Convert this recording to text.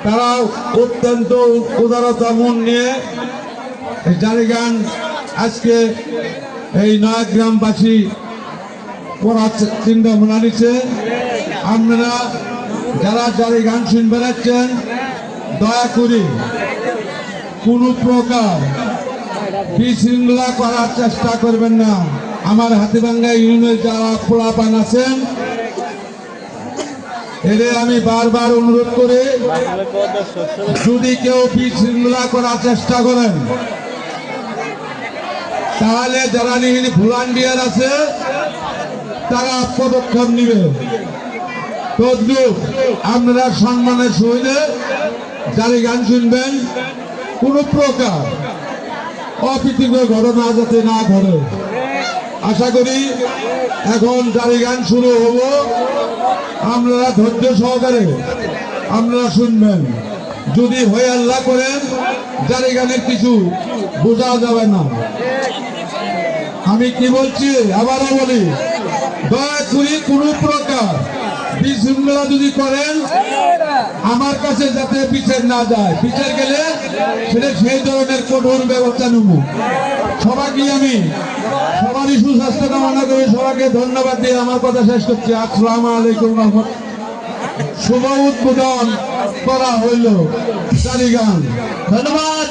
তারা অত্যন্ত উদারতা মন নিয়ে জারি গান আজকে এই নয়াগ্রামবাসী করার চিন্তা ভাবনা নিচ্ছে। আপনারা যারা জারি গান শুনতে যাচ্ছেন দয়া করে কোনো প্রকার বিশৃঙ্খলা করার চেষ্টা করবেন না। আমার হাতিভাঙ্গা ইউনিয়নের যারা পোলাপান আছেন এদের আমি বারবার অনুরোধ করে যদি কেউ বিশৃঙ্খলা করার চেষ্টা করেন তাহলে যারা নিহিনী ভলান্টিয়ার আছে তারা পদক্ষেপ নিবে। তদ্রুপ আপনারা সম্মানের সহিত জারি গান শুনবেন, কোনো প্রকার অপ্রীতিকর ঘটনা যাতে না ঘটে। আশা করি এখন জারি গান শুরু হব, আপনারা ধৈর্য সহকারে আপনারা শুনবেন। যদি হয়ে আল্লাহ করেন জারি গানের কিছু বোঝা যাবে না। আমি কি বলছি আবারও বলি, দয়া করে কোনো প্রকার বিশৃঙ্খলা যদি করেন আমার কাছে যাতে বিচার না যায়, বিচার গেলে সেটা সেই ধরনের কঠোর ব্যবস্থা নেব। সবাইকে আমি সবারই সুস্বাস্থ্য কামনা করি, সবাইকে ধন্যবাদ দিয়ে আমার কথা শেষ করছি। আসসালামু আলাইকুম। শুভ উদ্বোধন করা হইল জারি গান। ধন্যবাদ।